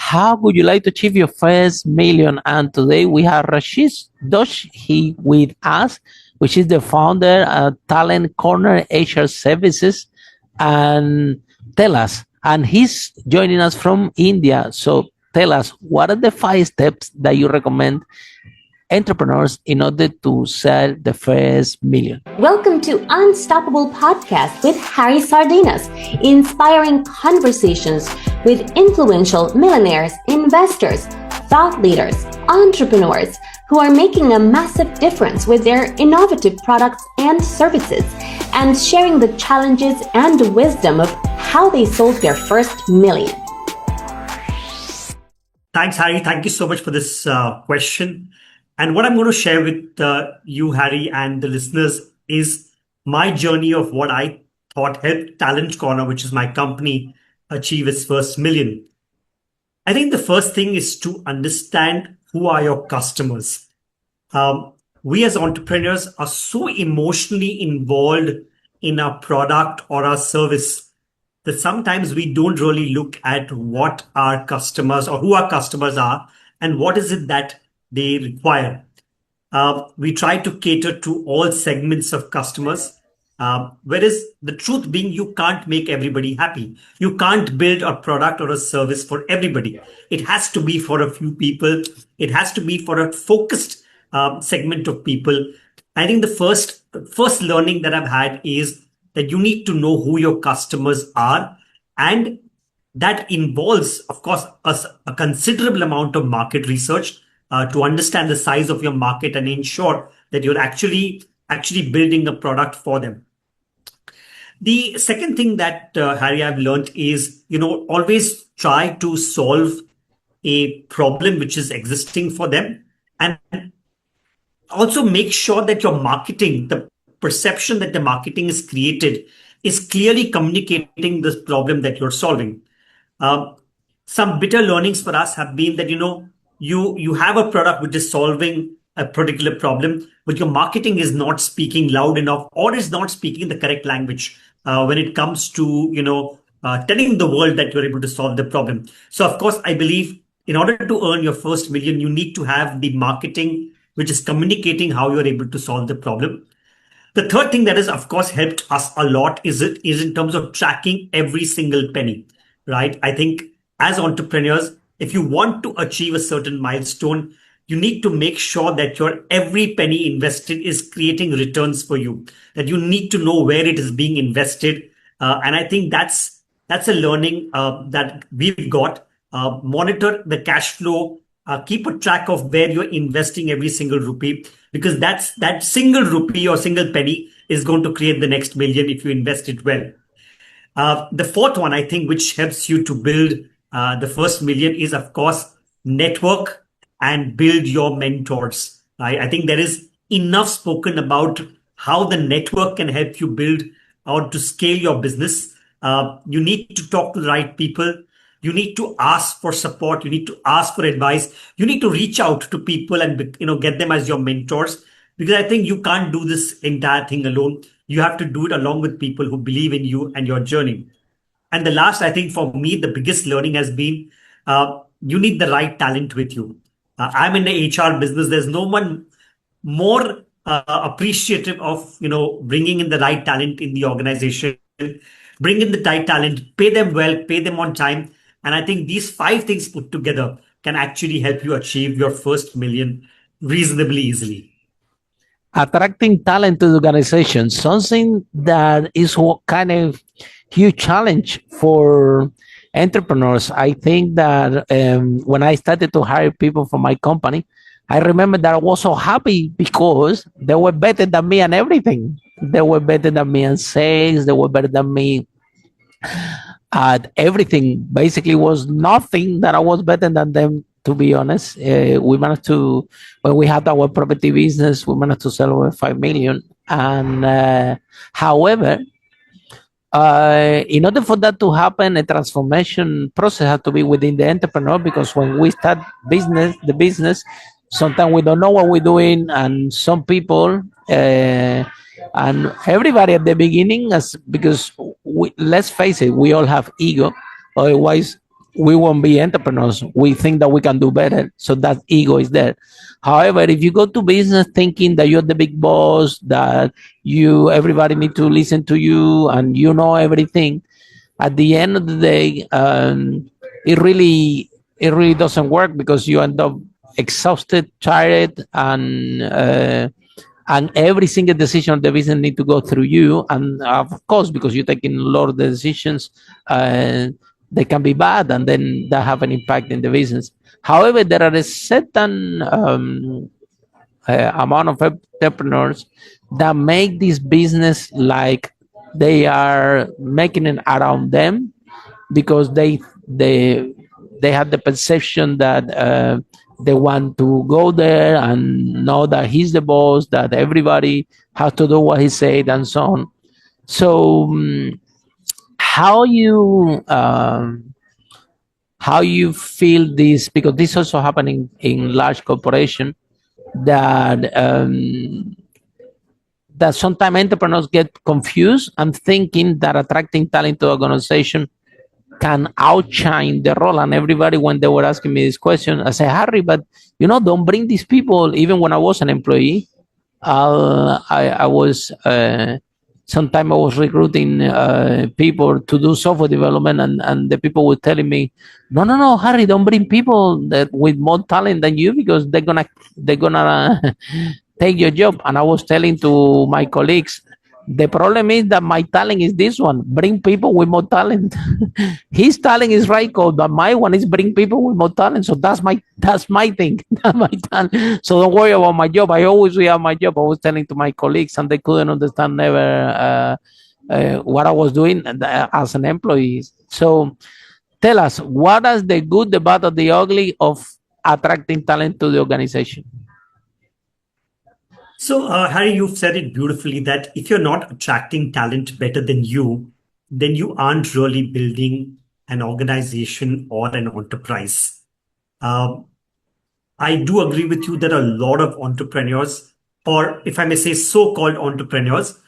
how would you like to achieve your first million? And today we have Rashesh Doshi with us, which is the founder of Talent Corner HR Services. And tell us, and he's joining us from India. So tell us, what are the 5 steps that you recommend entrepreneurs in order to sell the first million? Welcome to Unstoppable Podcast with Harry Sardinas, inspiring conversations with influential millionaires, investors, thought leaders, entrepreneurs who are making a massive difference with their innovative products and services, and sharing the challenges and wisdom of how they sold their first million. Thanks, Harry. Thank you so much for this question. And what I'm going to share with you, Harry, and the listeners is my journey of what I thought helped Talent Corner, which is my company, achieve its first million. I think the first thing is to understand who are your customers. We as entrepreneurs are so emotionally involved in our product or our service that sometimes we don't really look at what our customers or who our customers are and what is it that they require. We try to cater to all segments of customers, whereas the truth being, you can't make everybody happy. You can't build a product or a service for everybody. It has to be for a few people. It has to be for a focused segment of people. I think the first learning that I've had is that you need to know who your customers are, and that involves, of course, a considerable amount of market research to understand the size of your market and ensure that you're actually building a product for them. The second thing that, Harry, I've learned is, always try to solve a problem which is existing for them, and also make sure that your marketing, the perception that the marketing is created, is clearly communicating this problem that you're solving. Some bitter learnings for us have been that, you have a product which is solving a particular problem, but your marketing is not speaking loud enough or is not speaking the correct language when it comes to, telling the world that you're able to solve the problem. So, of course, I believe in order to earn your first million, you need to have the marketing which is communicating how you're able to solve the problem. The third thing that has, of course, helped us a lot is in terms of tracking every single penny, right? I think as entrepreneurs, if you want to achieve a certain milestone, you need to make sure that your every penny invested is creating returns for you, that you need to know where it is being invested. And I think that's a learning that we've got. Monitor the cash flow, keep a track of where you're investing every single rupee, because that single rupee or single penny is going to create the next million if you invest it well. The fourth one, I think, which helps you to build the first million is, of course, network and build your mentors. I think there is enough spoken about how the network can help you build or to scale your business. You need to talk to the right people. You need to ask for support. You need to ask for advice. You need to reach out to people and get them as your mentors, because I think you can't do this entire thing alone. You have to do it along with people who believe in you and your journey. And the last, I think for me, the biggest learning has been you need the right talent with you. I'm in the HR business. There's no one more appreciative of bringing in the right talent in the organization. Bring in the right talent, pay them well, pay them on time. And I think these 5 things put together can actually help you achieve your first million reasonably easily. Attracting talent to the organization, something that is kind of huge challenge for entrepreneurs. I think that when I started to hire people for my company, I remember that I was so happy because they were better than me and everything. They were better than me in sales. They were better than me at everything. Basically, was nothing that I was better than them, to be honest. We managed to, when we had our property business, we managed to sell over 5 million. And however, in order for that to happen, a transformation process has to be within the entrepreneur, because when we start the business, sometimes we don't know what we're doing, and some people and everybody at the beginning, because let's face it, we all have ego. Otherwise, we won't be entrepreneurs. We think that we can do better. So that ego is there. However, if you go to business thinking that you're the big boss, that everybody need to listen to you and you know everything, at the end of the day, it really doesn't work because you end up exhausted, tired, and every single decision of the business need to go through you. And of course, because you're taking a lot of the decisions, they can be bad, and then that have an impact in the business. However, there are a certain amount of entrepreneurs that make this business like they are making it around them, because they have the perception that they want to go there and know that he's the boss, that everybody has to do what he said, and so on. So how you feel this, because this also happening in large corporation, that that sometimes entrepreneurs get confused and thinking that attracting talent to the organization can outshine the role. And everybody, when they were asking me this question, I say, Harry, but don't bring these people. Even when I was an employee, I was sometime I was recruiting people to do software development, and the people were telling me, no, Harry, don't bring people that with more talent than you, because they're gonna take your job. And I was telling to my colleagues, the problem is that my talent is this one: bring people with more talent. His talent is right code, but my one is bring people with more talent. So that's my thing. That's my talent. So don't worry about my job. I always have my job. I was telling to my colleagues, and they couldn't understand never what I was doing as an employee. So tell us, what is the good, the bad, or the ugly of attracting talent to the organization? So, Harry, you've said it beautifully that if you're not attracting talent better than you, then you aren't really building an organization or an enterprise. Um, I do agree with you. There are a lot of entrepreneurs, or if I may say, so-called entrepreneurs,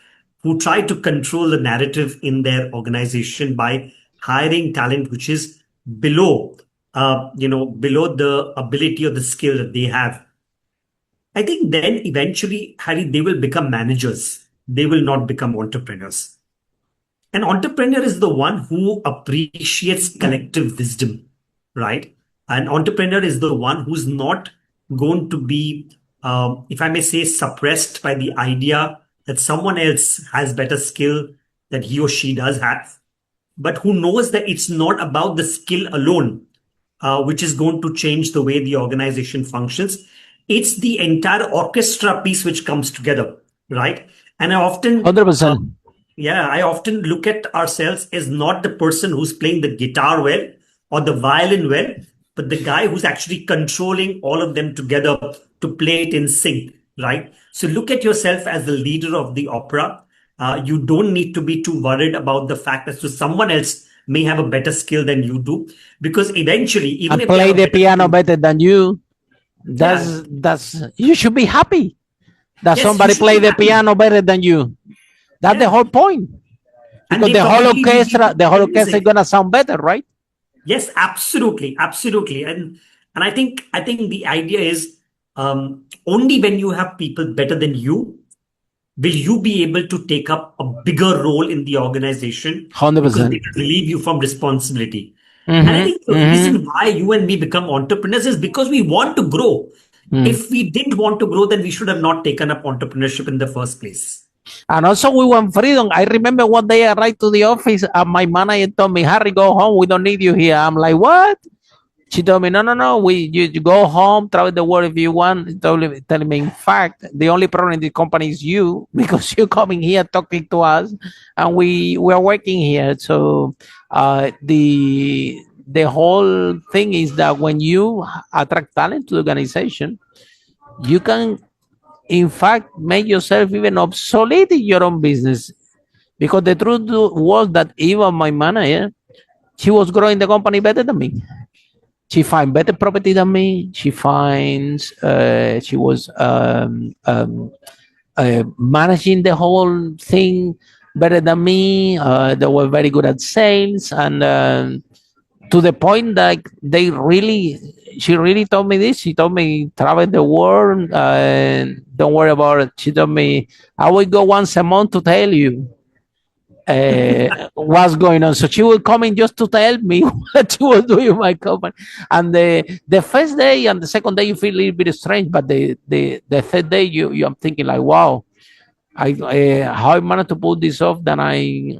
who try to control the narrative in their organization by hiring talent which is below, below the ability or the skill that they have. I think then eventually, Harry, they will become managers. They will not become entrepreneurs. An entrepreneur is the one who appreciates collective wisdom, right? An entrepreneur is the one who's not going to be, if I may say, suppressed by the idea that someone else has better skill that he or she does have, but who knows that it's not about the skill alone, which is going to change the way the organization functions. It's the entire orchestra piece which comes together, right? And I often, 100%. I often look at ourselves as not the person who's playing the guitar well or the violin well, but the guy who's actually controlling all of them together to play it in sync, right? So look at yourself as the leader of the opera. You don't need to be too worried about the fact that someone else may have a better skill than you do, because eventually, even And if play the piano better than you, that's you should be happy that yes, somebody play the piano better than you. That's the whole point. And Because they probably the whole orchestra is gonna sound better, right? Yes, absolutely, absolutely. And I think the idea is, only when you have people better than you will you be able to take up a bigger role in the organization, because they 100%. relieve you from responsibility. And I Mm-hmm. think the reason why you and me become entrepreneurs is because we want to grow. If we didn't want to grow, then we should have not taken up entrepreneurship in the first place. And also we want freedom. I remember one day I arrived to the office and my manager told me, Harry, go home. We don't need you here. I'm like, what? She told me, no. You go home, travel the world if you want. Telling me, in fact, the only problem in the company is you, because you're coming here talking to us, and we are working here. So the whole thing is that when you attract talent to the organization, you can, in fact, make yourself even obsolete in your own business. Because the truth was that even my manager, she was growing the company better than me. She finds better property than me. She finds she was managing the whole thing better than me. They were very good at sales, and to the point that she really told me this. She told me travel the world and don't worry about it. She told me I will go once a month to tell you what's going on. So she will come in just to tell me what she was doing in my company. And the first day and the second day you feel a little bit strange, but the third day you I'm thinking like, wow, I how I managed to pull this off. Then I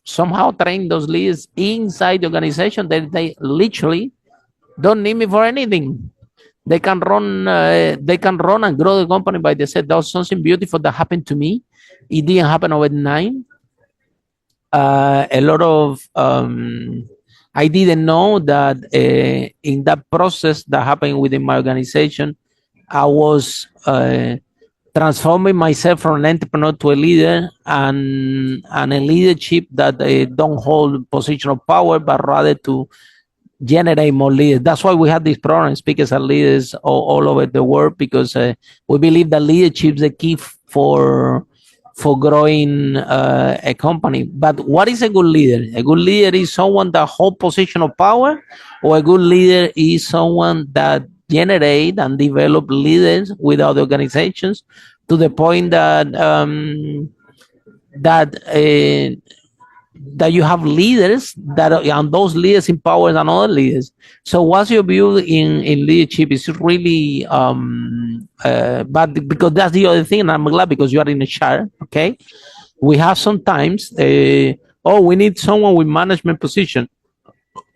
somehow train those leaders inside the organization that they literally don't need me for anything. They can run and grow the company by themselves. That was something beautiful that happened to me. It didn't happen overnight. A lot of I didn't know that in that process that happened within my organization, I was transforming myself from an entrepreneur to a leader, and a leadership that don't hold position of power, but rather to generate more leaders. That's why we have this program, Speakers and Leaders, all over the world, because we believe that leadership is the key for growing a company. But what is a good leader? A good leader is someone that holds position of power, or a good leader is someone that generate and develop leaders without organizations to the point that that that you have leaders that and those leaders empower another leaders. So what's your view in leadership? Is it really but because that's the other thing, and I'm glad because you are in a chair, okay? We have sometimes oh, we need someone with management position.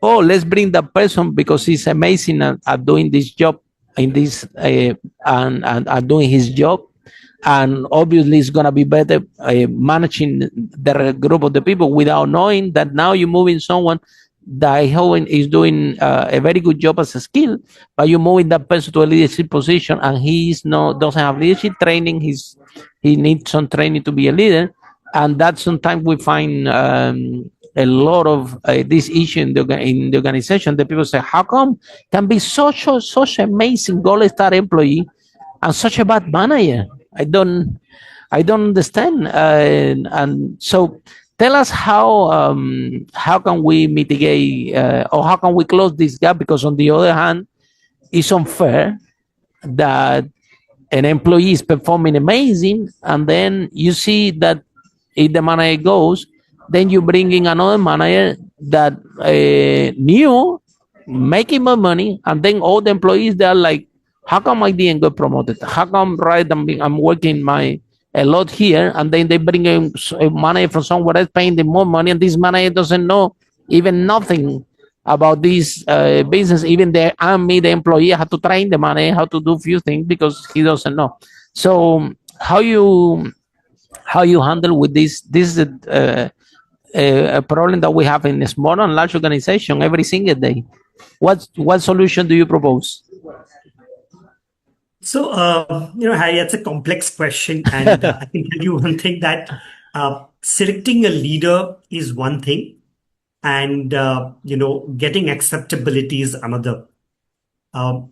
Oh, let's bring that person because he's amazing at doing this job in this and doing his job, and obviously it's going to be better managing the group of the people without knowing that now you're moving someone that is doing a very good job as a skill, but you're moving that person to a leadership position and doesn't have leadership training. He needs some training to be a leader, and that sometimes we find a lot of this issue in the organization. The people say, how come can be such amazing gold star employee and such a bad manager? I don't understand. And so tell us how can we mitigate or how can we close this gap? Because on the other hand, it's unfair that an employee is performing amazing, and then you see that if the manager goes, then you bring in another manager that new, making more money, and then all the employees they are like, how come I didn't get promoted? How come I'm working a lot here, and then they bring in money from somewhere else, paying them more money, and this manager doesn't know even nothing about this business. Even the employee, I have to train the manager how to do a few things because he doesn't know. So how you handle with this? This is a problem that we have in a small and large organization every single day. What solution do you propose? So, Harry, that's a complex question. And I can tell you one thing that selecting a leader is one thing, and, getting acceptability is another. I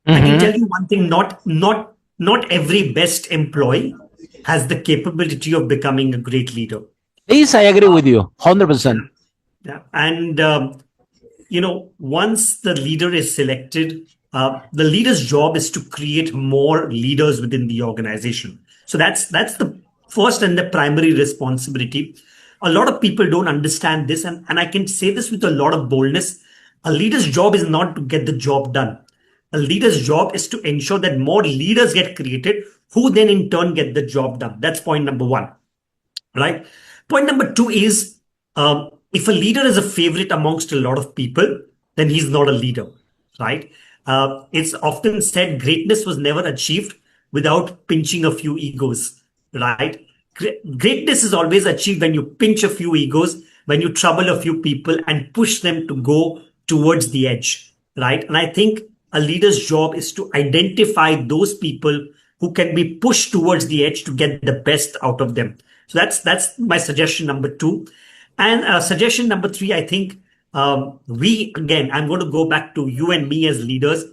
can tell you one thing, not every best employee has the capability of becoming a great leader. This I agree with you, 100%. Yeah. And, once the leader is selected, the leader's job is to create more leaders within the organization. So that's the first and the primary responsibility. A lot of people don't understand this, and I can say this with a lot of boldness. A leader's job is not to get the job done. A leader's job is to ensure that more leaders get created, who then in turn get the job done. That's point number one, right? Point number two is, if a leader is a favorite amongst a lot of people, then he's not a leader, right? It's often said greatness was never achieved without pinching a few egos, right? Greatness is always achieved when you pinch a few egos, when you trouble a few people and push them to go towards the edge, right? And I think a leader's job is to identify those people who can be pushed towards the edge to get the best out of them. So that's my suggestion number two. And suggestion number three, I think I'm going to go back to you and me as leaders.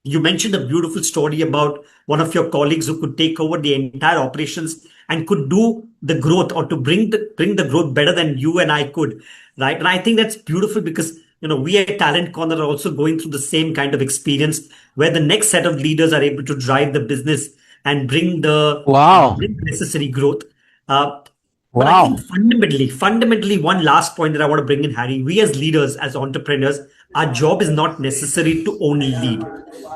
You mentioned a beautiful story about one of your colleagues who could take over the entire operations and could do the growth, or to bring the growth better than you and I could, right? And I think that's beautiful because we at Talent Corner are also going through the same kind of experience where the next set of leaders are able to drive the business and Wow. bring necessary growth. Uh, but I think Wow. fundamentally, one last point that I want to bring in, Harry, we as leaders, as entrepreneurs, our job is not necessary to only lead.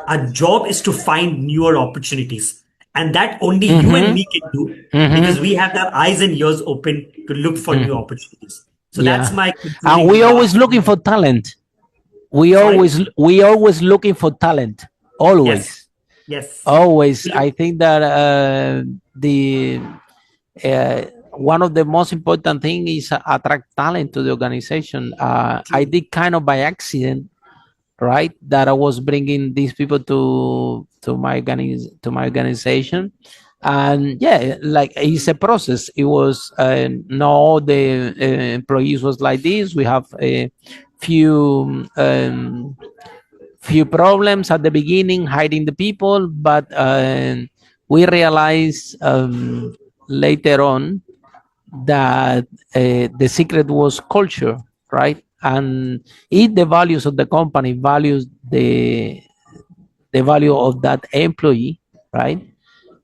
Our job is to find newer opportunities. And that only you and Mm-hmm. me can do because we Mm-hmm. have our eyes and ears open to look for new Mm. opportunities. So that's Yeah. my And concluding. we always looking for talent. Sorry? We always looking for talent. Yes. Always. Yes. Always. I think that the uh, one of the most important thing is attract talent to the organization. I True. did kind of by accident, right? That I was bringing these people to my organization, and yeah, like it's a process. It was no the employees was like this. We have a few problems at the beginning hiding the people, but we realized later on that the secret was culture, right? And if the values of the company values the value of that employee, right?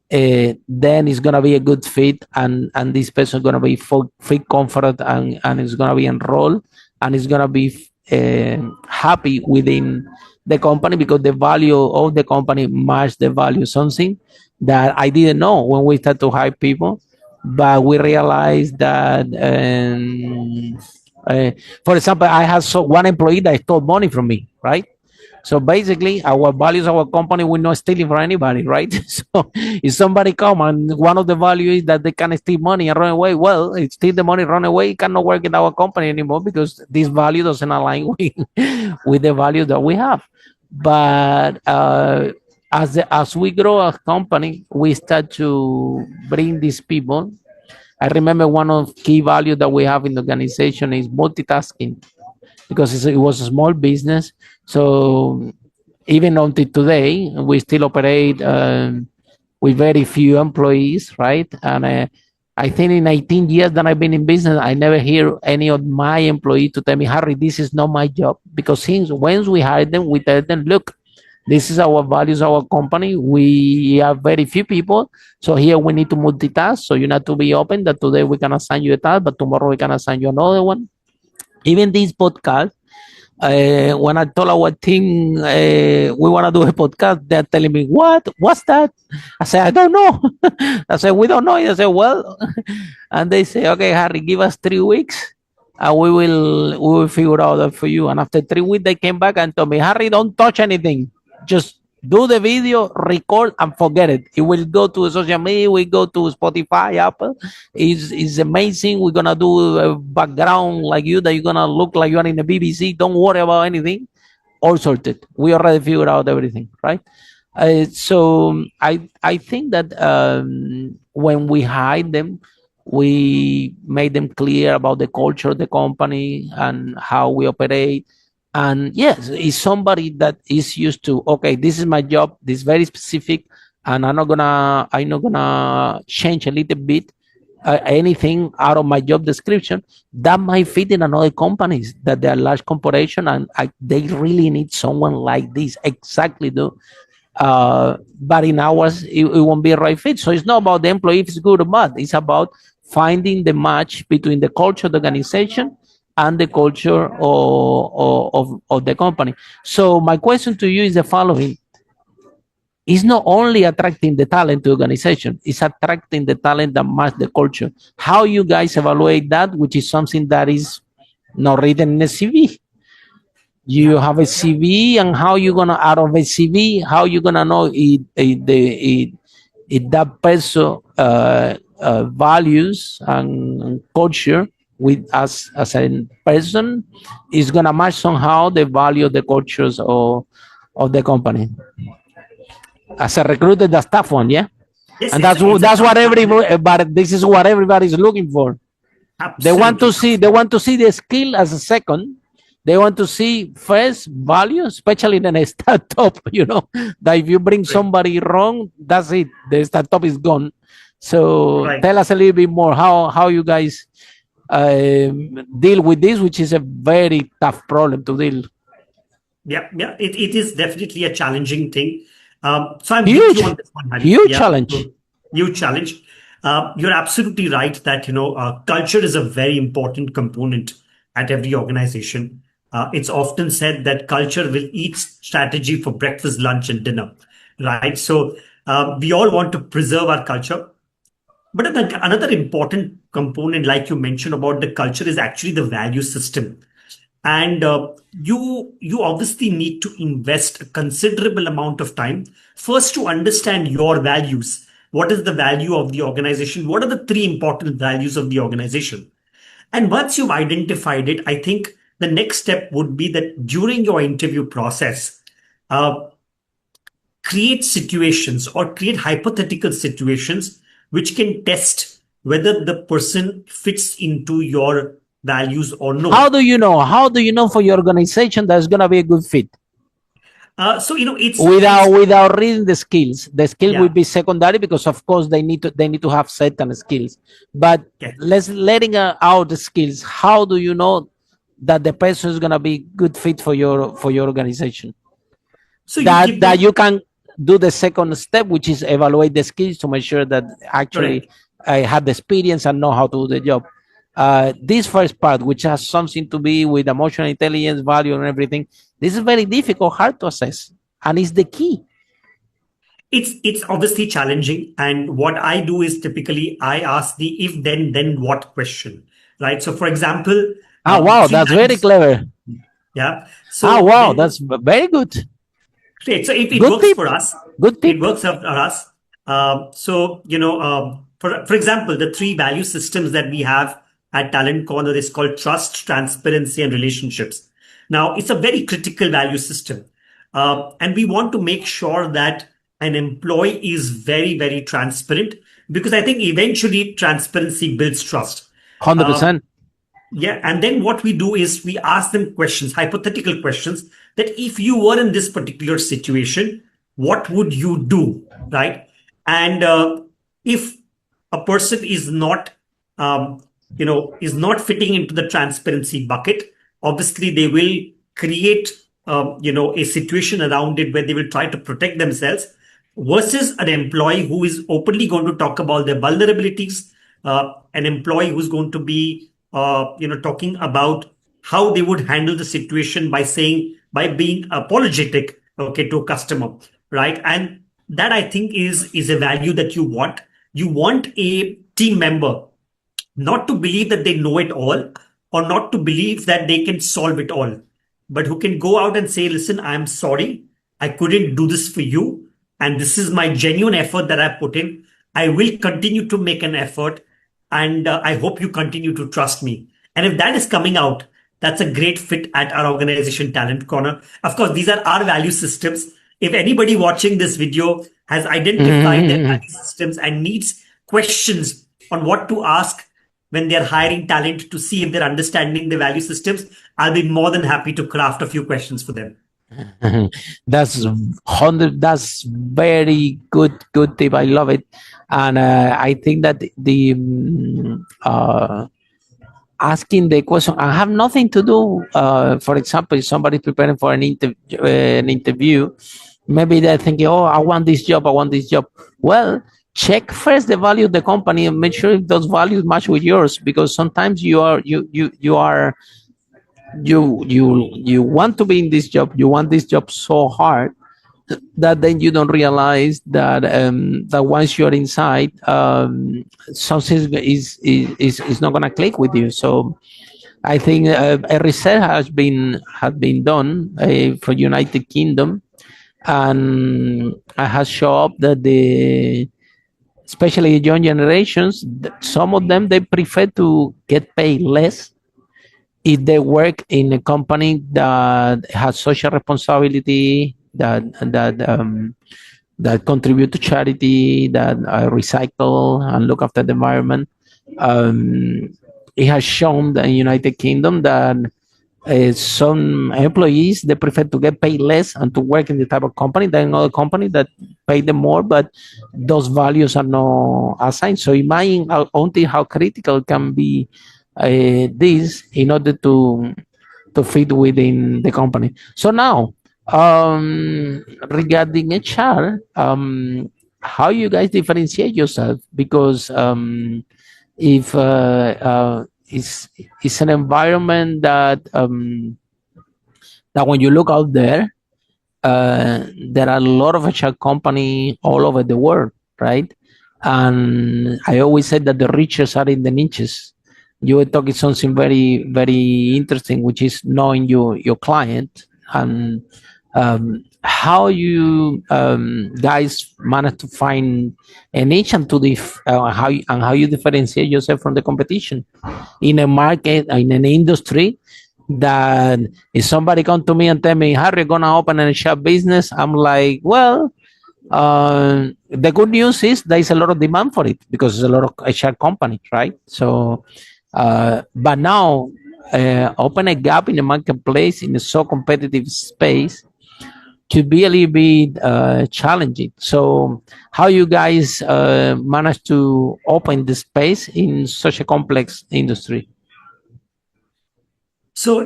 Then it's gonna be a good fit, and this person is gonna be feel comfort, and it's gonna be enrolled, and it's gonna be happy within the company because the value of the company match the value. Something that I didn't know when we started to hire people, but we realized that. Uh, for example, I had one employee that stole money from me, right? So basically, our values, our company, we're not stealing from anybody, right? So if somebody come and one of the values is that they can steal money and run away, well, steal the money, run away, it cannot work in our company anymore because this value doesn't align with the value that we have. But as we grow a company, we start to bring these people. I remember one of key values that we have in the organization is multitasking because it was a small business. So even until today, we still operate with very few employees, right? And I think in 18 years that I've been in business, I never hear any of my employees to tell me, Harry, this is not my job. Because since once we hire them, we tell them, look, this is our values, our company. We have very few people. So here we need to multitask. So you need to be open that today we can assign you a task, but tomorrow we can assign you another one. Even this podcast, when I told our team we want to do a podcast, they're telling me, "What? What's that?" I said, "I don't know." I said, "We don't know." I said, "Well," and they say, "Okay, Harry, give us 3 weeks, and we will figure out that for you." And after 3 weeks, they came back and told me, "Harry, don't touch anything. Just do the video, record, and forget it. It will go to social media. We go to Spotify, Apple. It's amazing. We're gonna do a background like you that you're gonna look like you are in the BBC. Don't worry about anything. All sorted. We already figured out everything, right?" So I think that when we hide them, we made them clear about the culture of the company and how we operate. And yes, it's somebody that is used to, okay, this is my job, this is very specific, and I'm not gonna change a little bit anything out of my job description that might fit in another companies that they are large corporation, and they really need someone like this exactly though. But in ours, it won't be a right fit. So it's not about the employee if it's good or bad. It's about finding the match between the culture of the organization and the culture of the company. So my question to you is the following: it's not only attracting the talent to the organization, it's attracting the talent that match the culture. How you guys evaluate that, which is something that is not written in the CV? You Yeah. have a CV, and how you gonna out of a CV, how you gonna know if that person values and culture with us as a person is gonna match somehow the value of the cultures of the company. As a recruiter, that's tough one, yeah. Yes, And it's a that's tough what one. everybody. But this is what everybody's looking for. They want to Absolutely. see they want to see the skill as a second, They want to see first value, especially in a startup. That if you bring Right. somebody wrong, that's it. The startup is gone. So Right. tell us a little bit more how you guys deal with this, which is a very tough problem to deal. Yeah, yeah, it is definitely a challenging thing. So I'm with you Huge, on this one, Hari. huge Yeah, challenge. so huge challenge. You're absolutely right that culture is a very important component at every organization. It's often said that culture will eat strategy for breakfast, lunch, and dinner, right? So we all want to preserve our culture, but another important component, like you mentioned about the culture, is actually the value system. And you obviously need to invest a considerable amount of time first to understand your values. What is the value of the organization? What are the three important values of the organization? And once you've identified it, I think the next step would be that during your interview process, uh, create situations or create hypothetical situations which can test whether the person fits into your values or How no. do you know? How do you know for your organization that's going to be a good fit? So Without reading the skills, the skill will yeah, be secondary because of course they need to have certain skills. But yeah. let's letting out the skills. How do you know that the person is going to be good fit for your organization? So you that give that them you can do the second step, which is evaluate the skills to make sure that actually correct. I have the experience and know how to do the job. This first part, which has something to be with emotional intelligence, value, and everything, this is very difficult, hard to assess, and it's the key. It's obviously challenging, and what I do is typically I ask the if then what question, right? So for example, Ah, the wow, three that's very values. clever. Yeah. Ah, So wow, when that's very good. great. So it Good works tip. for us. Good It tip. works out for us. So, for example, the three value systems that we have at Talent Corner is called trust, transparency, and relationships. Now, it's a very critical value system. And we want to make sure that an employee is very, very transparent because I think eventually transparency builds trust. one Hundred Um, percent. yeah, and then what we do is we ask them questions, hypothetical questions, that if you were in this particular situation, what would you do, right? And if a person is not, is not fitting into the transparency bucket, obviously they will create, a situation around it where they will try to protect themselves versus an employee who is openly going to talk about their vulnerabilities, an employee who's going to be talking about how they would handle the situation by saying by being apologetic, okay, to a customer, right? And that I think is a value that you want a team member not to believe that they know it all or not to believe that they can solve it all, but who can go out and say, listen, I'm sorry, I couldn't do this for you. And this is my genuine effort that I put in. I will continue to make an effort. And I hope you continue to trust me. And if that is coming out, that's a great fit at our organization, Talent Corner. Of course, these are our value systems. If anybody watching this video has identified their value systems and needs questions on what to ask when they're hiring talent to see if they're understanding the value systems, I'll be more than happy to craft a few questions for them. That's very good tip. I love it, and I think that asking the question I have nothing to do. For example, if somebody's preparing for an interview, maybe they're thinking, "Oh, I want this job. I want this job." Well, check first the value of the company and make sure if those values match with yours, because sometimes you want to be in this job. You want this job so hard that then you don't realize that once you're inside, something is not going to click with you. So I think a research has been done for United Kingdom, and it has shown up that especially young generations, some of them they prefer to get paid less if they work in a company that has social responsibility, that contribute to charity, that recycle and look after the environment. It has shown that in United Kingdom that Some employees they prefer to get paid less and to work in the type of company than another company that pay them more, but those values are not assigned. So imagine until how critical can be this in order to fit within the company. So now, regarding HR, how you guys differentiate yourself? Because if it's an environment that when you look out there, there are a lot of HR company all over the world, right? And I always said that the riches are in the niches. You were talking something very, very interesting, which is knowing your client and how you guys manage to find a niche and how you differentiate yourself from the competition in a market in an industry that if somebody come to me and tell me, Harry, gonna open a shop business, I'm like, well, the good news is there is a lot of demand for it because there's a lot of HR companies, right? So, but now open a gap in the marketplace in a so competitive space could be a little bit challenging. So, how you guys manage to open the space in such a complex industry? So,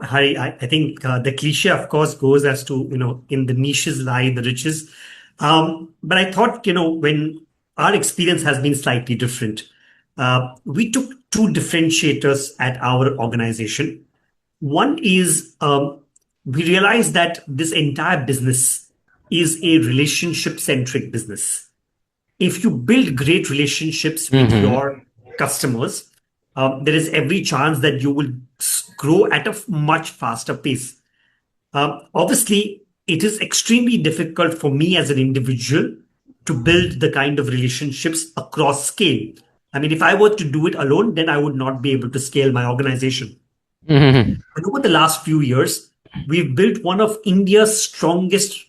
Harry, I think the cliche, of course, goes as to, in the niches lie the riches. But I thought, when our experience has been slightly different, we took two differentiators at our organization. One is we realized that this entire business is a relationship centric business. If you build great relationships with your customers, there is every chance that you will grow at a much faster pace. Obviously, it is extremely difficult for me as an individual to build the kind of relationships across scale. I mean, if I were to do it alone, then I would not be able to scale my organization. And over the last few years, we've built one of India's strongest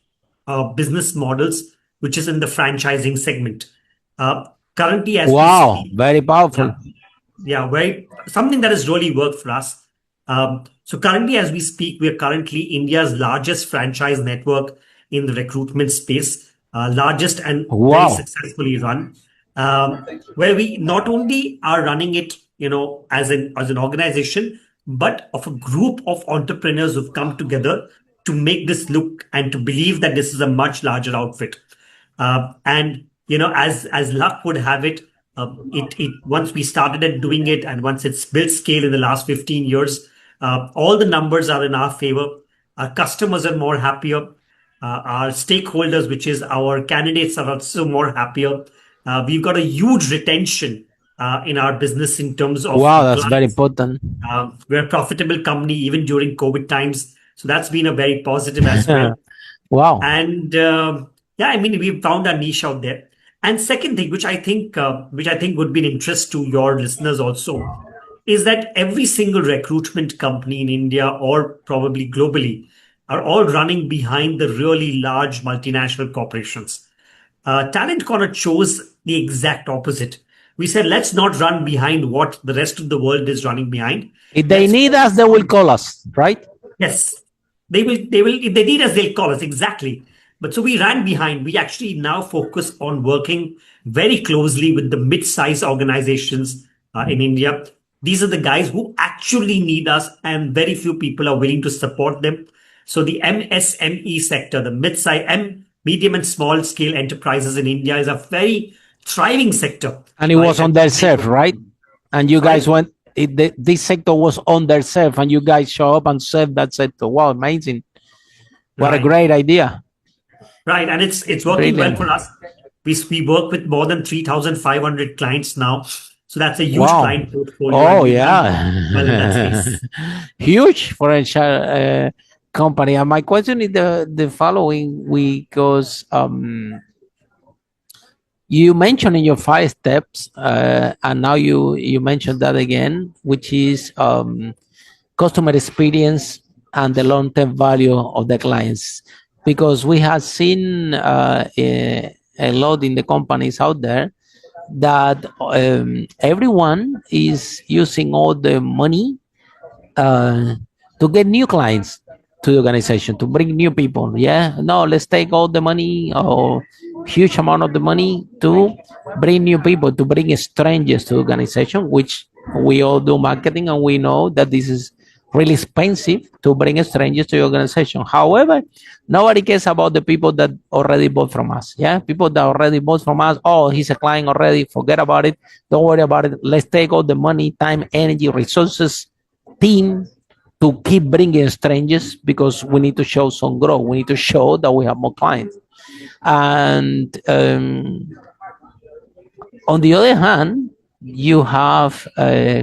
business models, which is in the franchising segment. Currently, as we Wow, speak, very powerful. yeah, yeah, very something that has really worked for us. So currently, as we speak, we are currently India's largest franchise network in the recruitment space, largest and very Wow. successfully run, where we not only are running it, as an organization, but of a group of entrepreneurs who've come together to make this look and to believe that this is a much larger outfit. And as luck would have it, it once we started at doing it, and once it's built scale in the last 15 years, all the numbers are in our favor. Our customers are more happier. Our stakeholders, which is our candidates, are also more happier. We've got a huge retention in our business in terms of Wow, our that's very clients. important. We're a profitable company even during COVID times, so that's been a very positive as well. Wow. And yeah, I mean, we've found our niche out there. And second thing, which I think would be an interest to your listeners also, is that every single recruitment company in India or probably globally are all running behind the really large multinational corporations. Talent Corner chose the exact opposite. We said, let's not run behind what the rest of the world is running behind. If they Let's need us, focus they will on, call us, right? yes, they will, if they need us, they'll call us. Exactly. But so we ran behind. We actually now focus on working very closely with the mid-sized organizations in India. These are the guys who actually need us, and very few people are willing to support them. So the MSME sector, the mid-size, medium and small scale enterprises in India, is a very thriving sector. And it was It has on been their very self, good. right? And you guys Sorry? this sector was on their self, and you guys show up and serve that sector. Wow, amazing. What a Right. great idea. Right, and it's working well Brilliant. for us. We work with more than 3,500 clients now, so that's a huge Wow. client portfolio, and Oh, we've done well in that yeah. space. Huge for a company. And my question is the following, because you mentioned in your 5 steps, and now you mentioned that again, which is customer experience and the long-term value of the clients. Because we have seen a lot in the companies out there that everyone is using all the money uh, to get new clients to the organization, to bring new people. Yeah, no, let's take all the money or huge amount of the money to bring new people, to bring strangers to the organization, which we all do marketing and we know that this is really expensive to bring strangers to your organization. However, nobody cares about the people that already bought from us. Yeah, people that already bought from us. Oh, he's a client already. Forget about it. Don't worry about it. Let's take all the money, time, energy, resources, team to keep bringing strangers because we need to show some growth. We need to show that we have more clients. And on the other hand, you have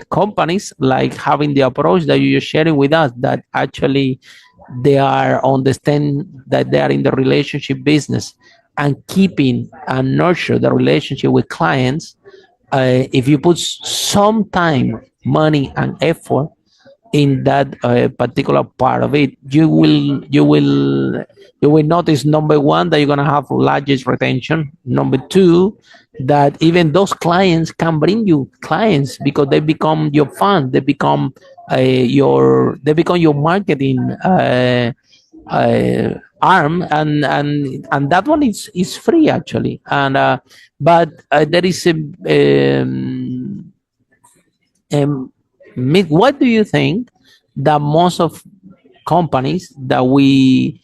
companies like having the approach that you're sharing with us that actually they are understand that they are in the relationship business and keeping and nurture the relationship with clients. If you put some time, money, and effort in that particular part of it, you will notice, number one, that you're gonna have largest retention. Number two, that even those clients can bring you clients because they become your fund, they become your marketing arm, and that one is free actually. And but there is um, what do you think that most of companies that we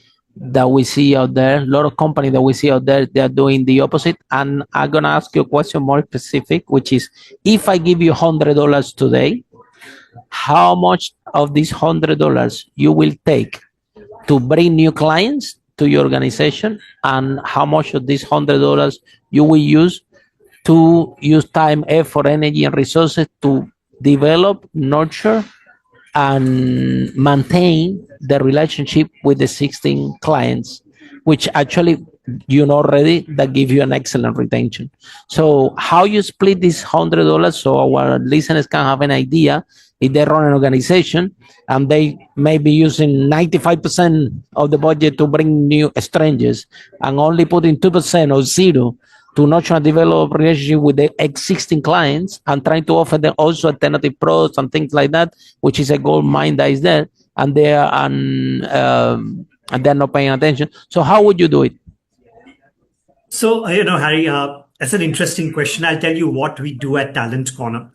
see out there, a lot of companies that we see out there, they are doing the opposite? And I'm gonna ask you a question more specific, which is, if I give you $100 today, how much of this $100 you will take to bring new clients to your organization, and how much of this $100 you will use time, effort, energy, and resources to develop, nurture, and maintain the relationship with the existing clients, which actually you know already that give you an excellent retention. So how you split this $100 so our listeners can have an idea, if they run an organization and they may be using 95% of the budget to bring new strangers and only putting 2% or zero to nurture and develop relationship with the existing clients, and trying to offer them also alternative products and things like that, which is a gold mine that is there, and they're not paying attention. So how would you do it? So, Harry, that's an interesting question. I'll tell you what we do at Talent Corner.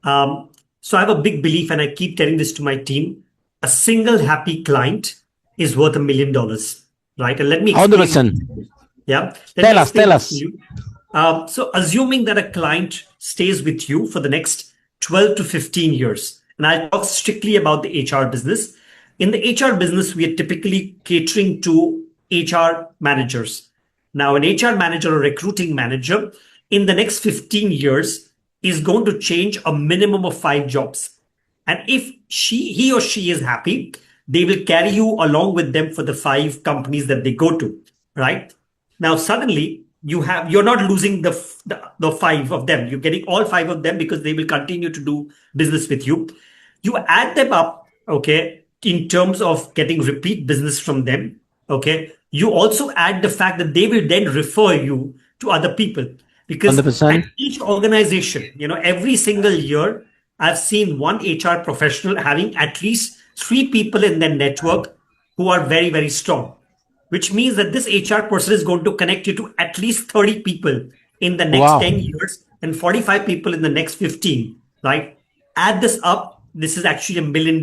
So, I have a big belief, and I keep telling this to my team: a single happy client is worth $1 million, right? And let me explain. 100%. Yeah, let Tell me us, explain tell this to us. you. So, assuming that a client stays with you for the next 12 to 15 years, and I'll talk strictly about the HR business. In the HR business, we are typically catering to HR managers. Now, an HR manager or recruiting manager in the next 15 years is going to change a minimum of 5 jobs. And if he or she is happy, they will carry you along with them for the 5 companies that they go to, right? Now, suddenly you're not losing the 5 of them. You're getting all 5 of them because they will continue to do business with you. You add them up, okay, in terms of getting repeat business from them, okay. You also add the fact that they will then refer you to other people, because at 100%. each organization, every single year, I've seen one HR professional having at least 3 people in their network who are very, very strong, which means that this HR person is going to connect you to at least 30 people in the next Wow. 10 years and 45 people in the next 15, right? Add this up, this is actually $1 million,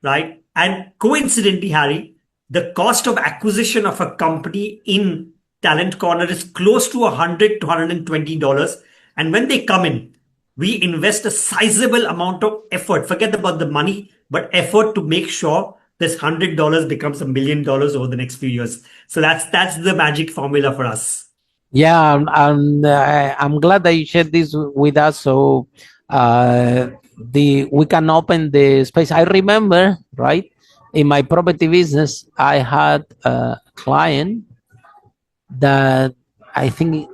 right? And coincidentally, Harry, the cost of acquisition of a company in Talent Corner is close to $100 to $120. And when they come in, we invest a sizable amount of effort. Forget about the money, but effort to make sure this $100 becomes $1 million over the next few years. So that's the magic formula for us. Yeah, I'm glad that you shared this with us. So we can open the space. I remember, right, in my property business, I had a client that I think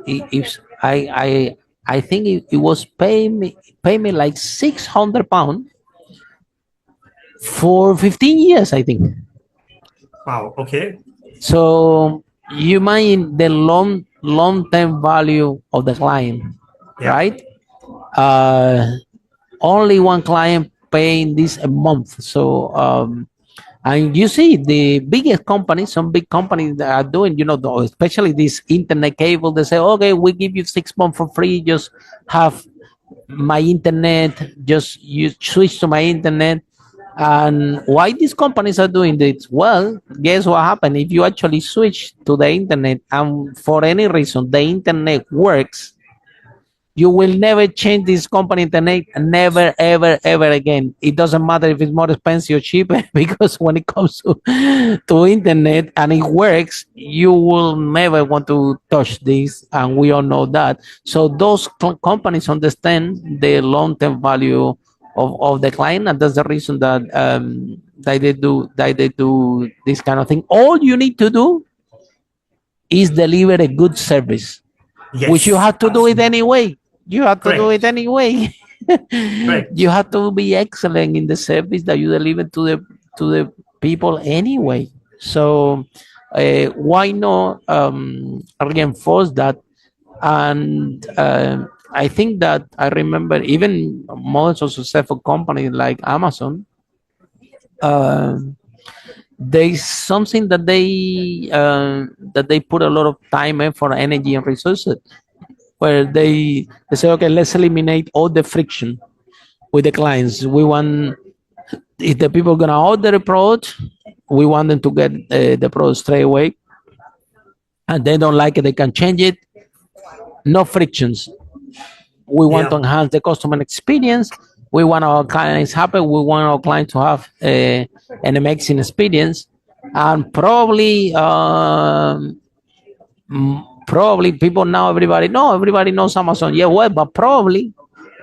I think it was pay me like £600 for 15 years, I think. Wow. Okay. So you mind the long term value of the client, Yeah. right? Only one client paying this a month. So And you see the biggest companies, some big companies that are doing, especially this internet cable, they say, okay, we give you 6 months for free, just have my internet, just you switch to my internet. And why these companies are doing this? Well, guess what happened? If you actually switch to the internet and for any reason the internet works, you will never change this company internet, never, ever, ever again. It doesn't matter if it's more expensive or cheaper, because when it comes to internet and it works, you will never want to touch this, and we all know that. So those companies understand the long-term value of the client, and that's the reason that they do this kind of thing. All you need to do is deliver a good service, which you Yes, have to do it absolutely. anyway. You have to do it Correct. anyway. You Correct. have to be excellent in the service that you deliver to the people anyway. So why not reinforce that? And I think that I remember even most of successful companies like Amazon. Uh, there's something that they put a lot of time, effort, energy, and resources, where they say, okay, let's eliminate all the friction with the clients. We want, if the people gonna order a product, we want them to get the product straight away, and they don't like it, they can change it. No frictions. We want to Yeah. enhance the customer experience. We want our clients happy. We want our clients to have an amazing experience, and probably people now, everybody knows Amazon. Yeah, well, but probably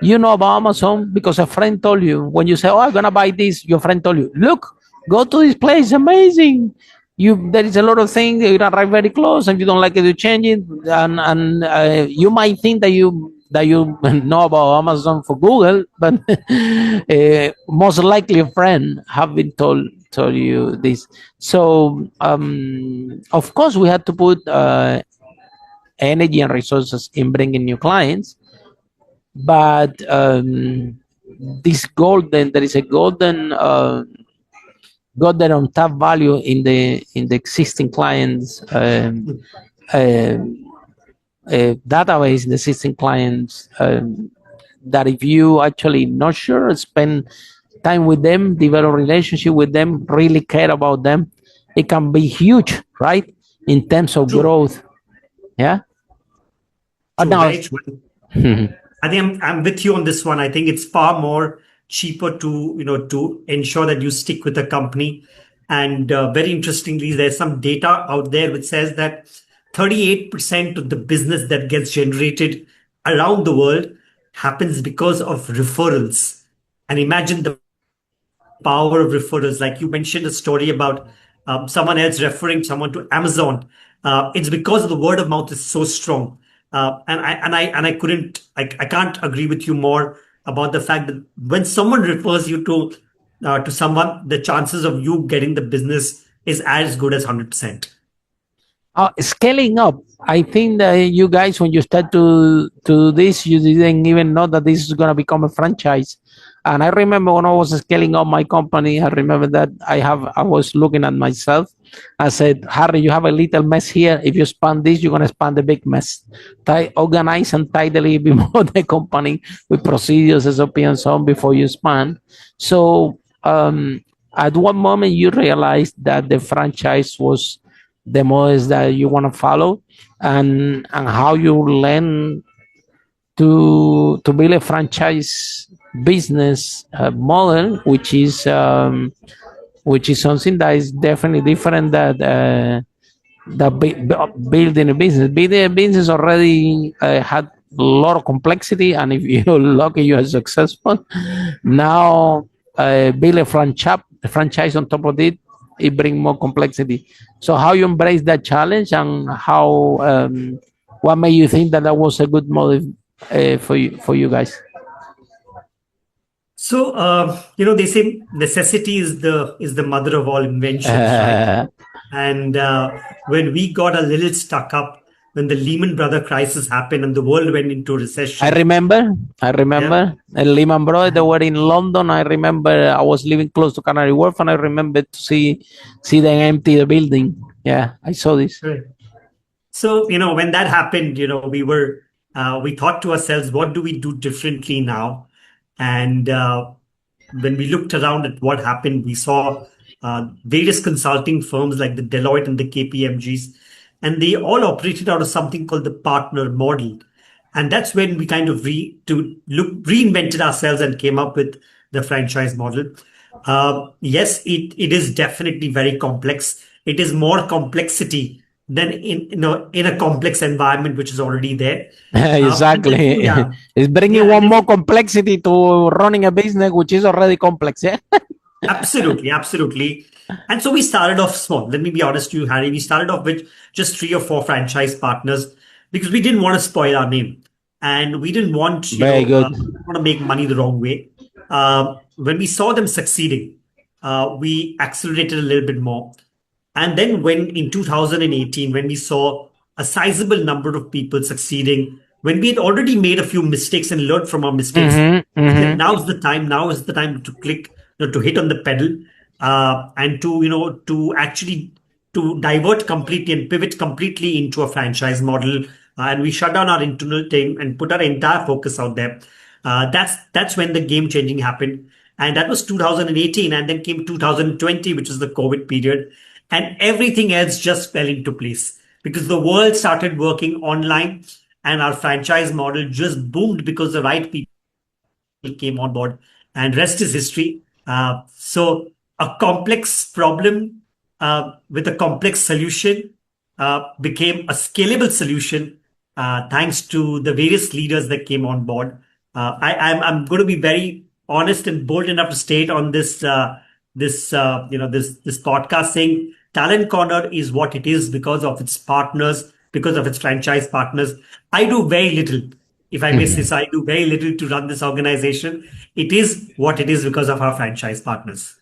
you know about Amazon because a friend told you. When you say, oh, I'm gonna buy this, your friend told you, look, go to this place, amazing. There is a lot of things, you arrive very close, and you don't like it, you change it. And you might think that you know about Amazon for Google, but most likely a friend have been told you this. So of course we had to put energy and resources in bringing new clients. But there is a golden on top value in the existing clients uh, database, the existing clients. That if you actually not sure, spend time with them, develop a relationship with them, really care about them, it can be huge, right? In terms of True. growth. Yeah. True. Now, Very true. I think I'm with you on this one. I think it's far more cheaper to ensure that you stick with a company. And very interestingly, there's some data out there which says that 38% of the business that gets generated around the world happens because of referrals. And imagine the power of referrals. Like you mentioned a story about someone else referring someone to Amazon. It's because the word of mouth is so strong. I can't agree with you more about the fact that when someone refers you to someone, the chances of you getting the business is as good as 100%. scaling up. I think that you guys, when you start to do this, you didn't even know that this is going to become a franchise. And I remember when I was scaling up my company, I remember that I was looking at myself. I said, Harry, you have a little mess here. If you expand this, you're going to expand a big mess. Organize and tidily be more the company with procedures, SOP, and so on before you expand. So at one moment, you realized that the franchise was the models that you want to follow, and how you learn to build a franchise business model, which is something that is definitely different that building a business. Building a business already had a lot of complexity, and if you're lucky, you are successful. Now, build a franchise on top of it brings more complexity. So, how you embrace that challenge, and what made you think that that was a good model for you guys? So they say necessity is the mother of all inventions, right? Uh, And when we got a little stuck up, when the Lehman Brother crisis happened and the world went into I recession. remember. I Yeah. remember. Lehman Brothers, they were in London. I remember I was living close to Canary Wharf, and I remember to see them empty the building. Yeah, I saw this. Right. So, when that happened, we thought to ourselves, what do we do differently now? And when we looked around at what happened, we saw various consulting firms like the Deloitte and the KPMGs, and they all operated out of something called the partner model. And that's when we kind of reinvented ourselves and came up with the franchise model. Yes, it is definitely very complex. It is more complexity than in a complex environment which is already there. And therefore, Exactly. yeah, It's bringing yeah, and one more therefore, complexity to running a business which is already complex. Yeah. absolutely, absolutely. And so we started off small. Let me be honest to you, Harry. We started off with just 3 or 4 franchise partners because we didn't want to spoil our name, and we didn't want, Very good. to make money the wrong way. When we saw them succeeding, we accelerated a little bit more. And then when in 2018, when we saw a sizable number of people succeeding, when we had already made a few mistakes and learned from our mistakes, Mm-hmm, we said, mm-hmm. now is the time to click, to hit on the pedal, and to actually to divert completely and pivot completely into a franchise model. And we shut down our internal team and put our entire focus out there. That's when the game changing happened. And that was 2018. And then came 2020, which is the COVID period. And everything else just fell into place because the world started working online and our franchise model just boomed because the right people came on board, and rest is history. So, a complex problem with a complex solution became a scalable solution thanks to the various leaders that came on board. I'm going to be very honest and bold enough to state on this podcast saying Talent Corner is what it is because of its partners, because of its franchise partners. I do very little. If I may say so, I do very little to run this organization. It is what it is because of our franchise partners.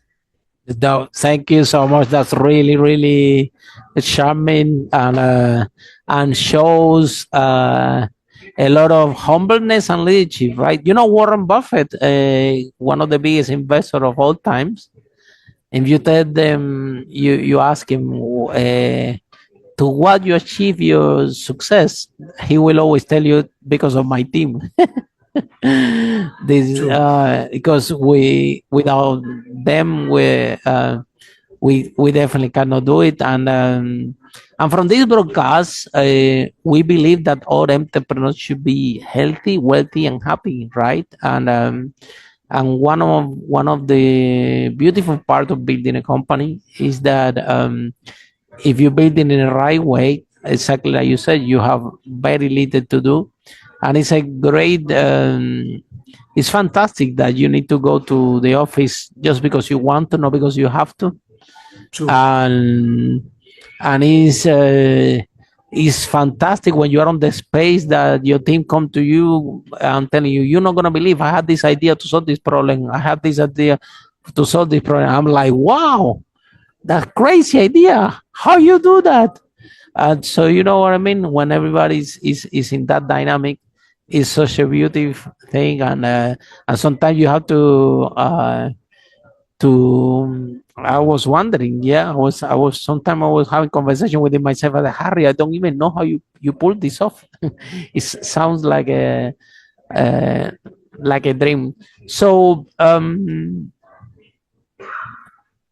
No, thank you so much. That's really, really charming and shows a lot of humbleness and leadership, right? You know, Warren Buffett, one of the biggest investors of all times. If you tell them, you ask him to what you achieve your success, he will always tell you because of my team. This True. because we without them we definitely cannot do it. And from this broadcast, we believe that all entrepreneurs should be healthy, wealthy, and happy, right? And one of the beautiful part of building a company is that if you build it in the right way, exactly like you said, you have very little to do, and it's a great. It's fantastic that you need to go to the office just because you want to, not because you have to, True. and it's fantastic when you are on the space that your team come to you and telling you, you're not gonna believe I had this idea to solve this problem. I have this idea to solve this problem. I'm like, wow, that crazy idea. How you do that? And so you know what I mean. When everybody is in that dynamic, it's such a beautiful thing, and sometimes you have to. I was wondering, yeah, I was. Sometimes I was having conversation within myself. Like, Harry, I don't even know how you pull this off. It sounds uh, like a dream. So,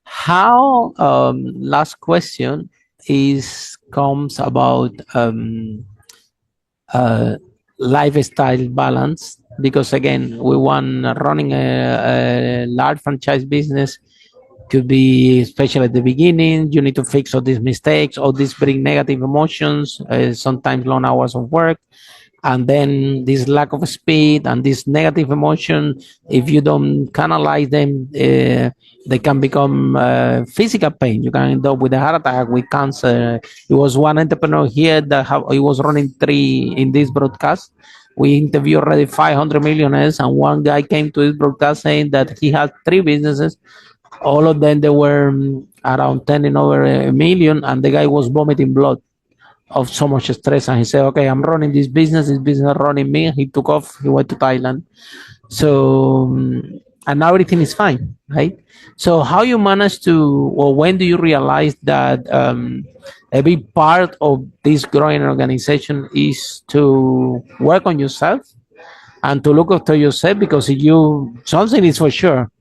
how last question is comes about uh, lifestyle balance, because again we want running a large franchise business could be, especially at the beginning, you need to fix all these mistakes, all these bring negative emotions, sometimes long hours of work, and then this lack of speed and this negative emotion, if you don't canalize them, they can become physical pain. You can end up with a heart attack, with cancer. It was one entrepreneur here that he was running 3 in this broadcast. We interviewed already 500 millionaires, and one guy came to this broadcast saying that he had 3 businesses. All of them, they were around 10 and over a million, and the guy was vomiting blood of so much stress, and he said, "Okay, I'm running this business running me." He took off. He went to Thailand. So and now everything is fine, right? So how you manage to, or when do you realize that a big part of this growing organization is to work on yourself and to look after yourself? Because if you, something is for sure,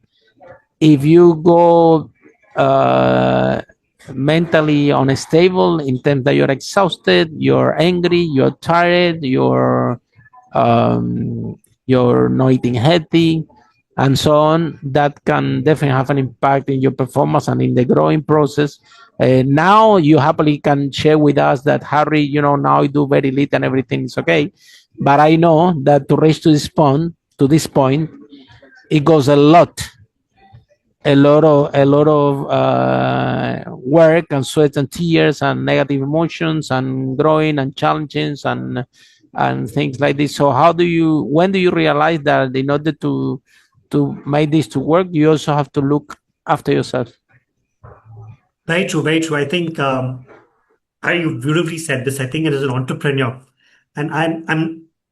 if you go uh, mentally unstable in terms that you're exhausted, you're angry, you're tired, um, you're not eating healthy, and so on, that can definitely have an impact in your performance and in the growing process. Now you happily can share with us that, Harry, now I do very little and everything is okay. But I know that to reach to this point, it goes a lot of work and sweat and tears and negative emotions and growing and challenges and things like this. So when do you realize that in order to make this to work, you also have to look after yourself? Very true, very true. I think you beautifully said this. I think as an entrepreneur, and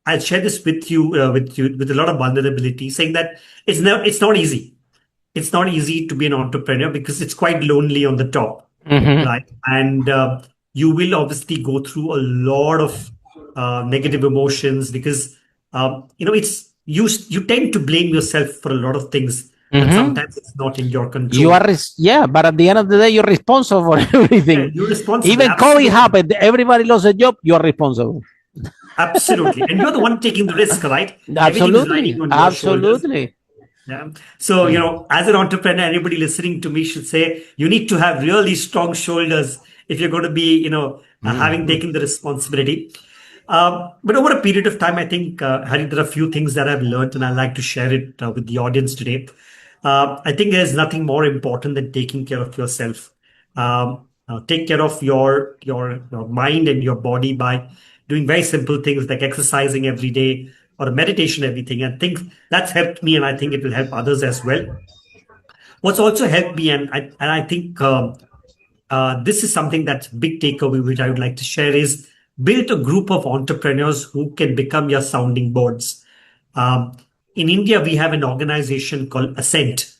I'll share this with you with a lot of vulnerability, saying that it's not easy. It's not easy to be an entrepreneur because it's quite lonely on the top, Mm-hmm. right? And you will obviously go through a lot of negative emotions because it's you tend to blame yourself for a lot of things, and Mm-hmm. sometimes it's not in your You control. are, yeah, but at the end of the day, you're responsible for Yeah, everything. you're responsible, Even COVID absolutely. happened, everybody lost a job, you're responsible. Absolutely. And you're the one taking the risk, right? Everything is riding Absolutely, on your shoulders. absolutely. Yeah. So, as an entrepreneur, anybody listening to me should say you need to have really strong shoulders if you're going to be, having taken the responsibility. But over a period of time, I think, Harry, there are a few things that I've learned and I'd like to share it with the audience today. I think there's nothing more important than taking care of yourself. Take care of your mind and your body by doing very simple things like exercising every day or a meditation everything. I think that's helped me, and I think it will help others as well. What's also helped me, and I think this is something that's big takeaway which I would like to share is build a group of entrepreneurs who can become your sounding boards. Um, in India, we have an organization called Ascent,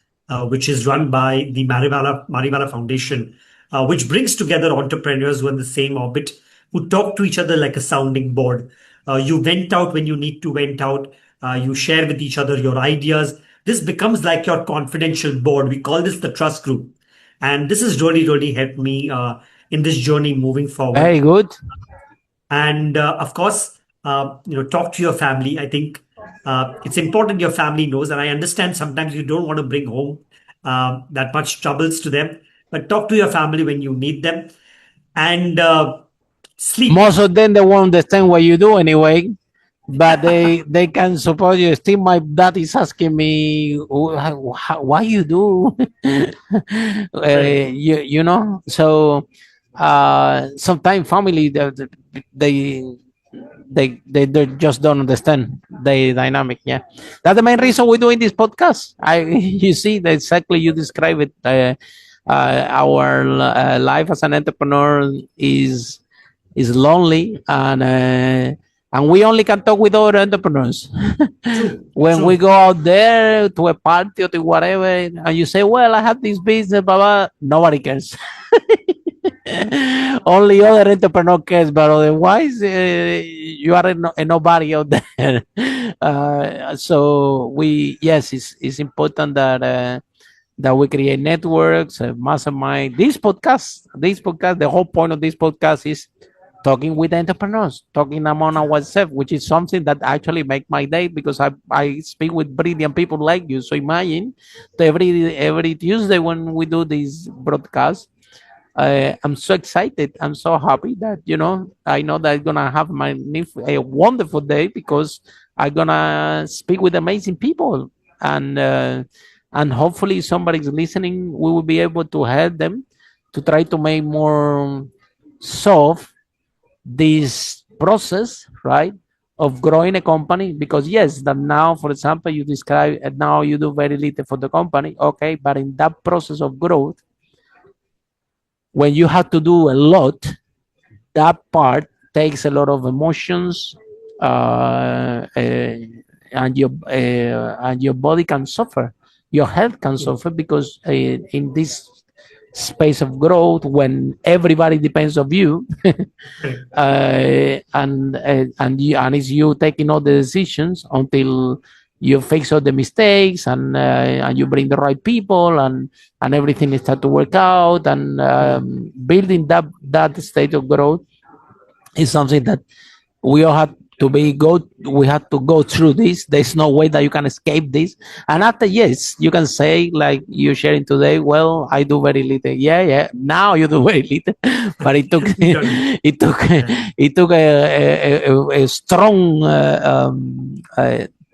which is run by the Mariwala Foundation, which brings together entrepreneurs who are in the same orbit, who talk to each other like a sounding board. You vent out when you need to vent out. You share with each other your ideas. This becomes like your confidential board. We call this the trust group. And this has really, really helped me in this journey moving forward. Very good. And of course, talk to your family. I think it's important your family knows. And I understand sometimes you don't want to bring home that much troubles to them, but talk to your family when you need them. And sleep. Most of them they won't understand what you do anyway, but they can suppose you. Still, my dad is asking me, why you do?" Right. So sometimes family they they just don't understand the dynamic. Yeah, that's the main reason we're doing this podcast. You see that exactly you describe it. Our life as an entrepreneur is lonely, and we only can talk with other entrepreneurs. True. When we True. go out there to a party or to whatever, and you say, "Well, I have this business," blah, blah, nobody cares. Only other entrepreneur cares, but otherwise, you are a nobody out there. So yes, it's important that we create networks, mastermind. This podcast, the whole point of this podcast is talking with entrepreneurs, talking among ourselves, which is something that actually make my day because I speak with brilliant people like you. So imagine every Tuesday when we do this broadcast, I'm so excited. I'm so happy that I know that I'm gonna have a wonderful day because I'm gonna speak with amazing people, and uh, and hopefully somebody's listening. We will be able to help them to try to make more solve this process, right? Of growing a company, because yes, that now, for example, you describe now you do very little for the company, okay, but in that process of growth, when you have to do a lot, that part takes a lot of emotions, uh, uh, and your body can suffer, your health can suffer, because in this space of growth, when everybody depends on you, Correct. and it's you taking all the decisions until you fix all the mistakes, and you bring the right people, and everything start to work out, and building that state of growth is something that we all had to be go we had to go through this. There's no way that you can escape this. And after, yes, you can say, like you're sharing today, well, I do very little. Yeah, now you do very little. But it took Done. it took Yeah. it took a strong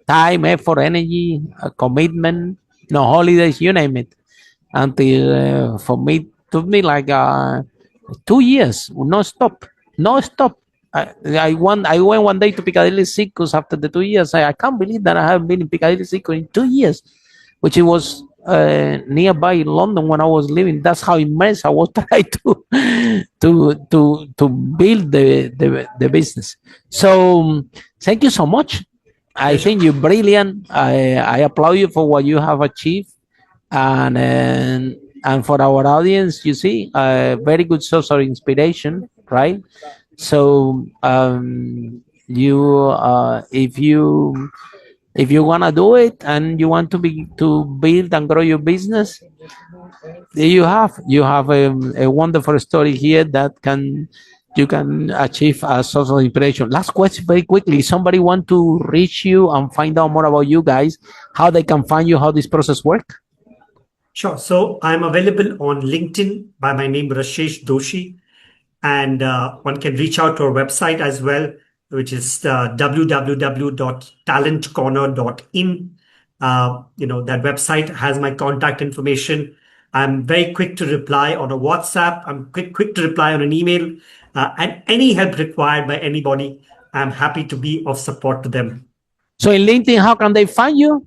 time, effort, energy, commitment, no holidays, you name it, until for me it took me like 2 years, no stop, no stop. I went one day to Piccadilly Circus after the 2 years. I can't believe that I haven't been in Piccadilly Circus in 2 years, which it was nearby London when I was living. That's how immersed I was trying to build the business. So thank you so much. I Pleasure. think you're brilliant. I applaud you for what you have achieved, and for our audience, you see, very good source of inspiration, right? So if you want to do it, and you want to build and grow your business, there you have a wonderful story here that can you can achieve a source of inspiration. Last question, very quickly. Somebody want to reach you and find out more about you guys, how they can find you, how this process work? Sure. So I'm available on LinkedIn by my name, Rashesh Doshi. And one can reach out to our website as well, which is www.talentcorner.in. That website has my contact information. I'm very quick to reply on a WhatsApp. I'm quick to reply on an email. And any help required by anybody, I'm happy to be of support to them. So in LinkedIn, how can they find you?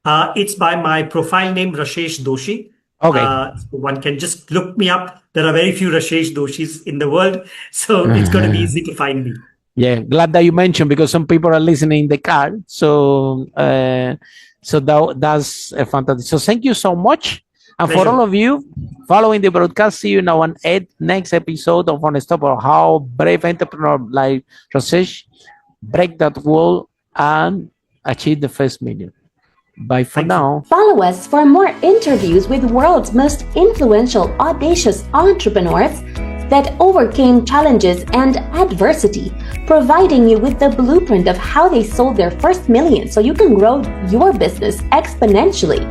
It's by my profile name, Rashesh Doshi. Okay. So one can just look me up. There are very few Rashesh Doshis in the world, so it's going to be easy to find me. Yeah, glad that you mentioned, because some people are listening in the car. So that's fantastic. So thank you so much. And for all Pleasure. of you following the broadcast, see you now on next episode of Unstoppable, how brave entrepreneur like Rashesh break that wall and achieve the first million. Bye for Thank you. now. Follow us for more interviews with world's most influential, audacious entrepreneurs that overcame challenges and adversity, providing you with the blueprint of how they sold their first million so you can grow your business exponentially.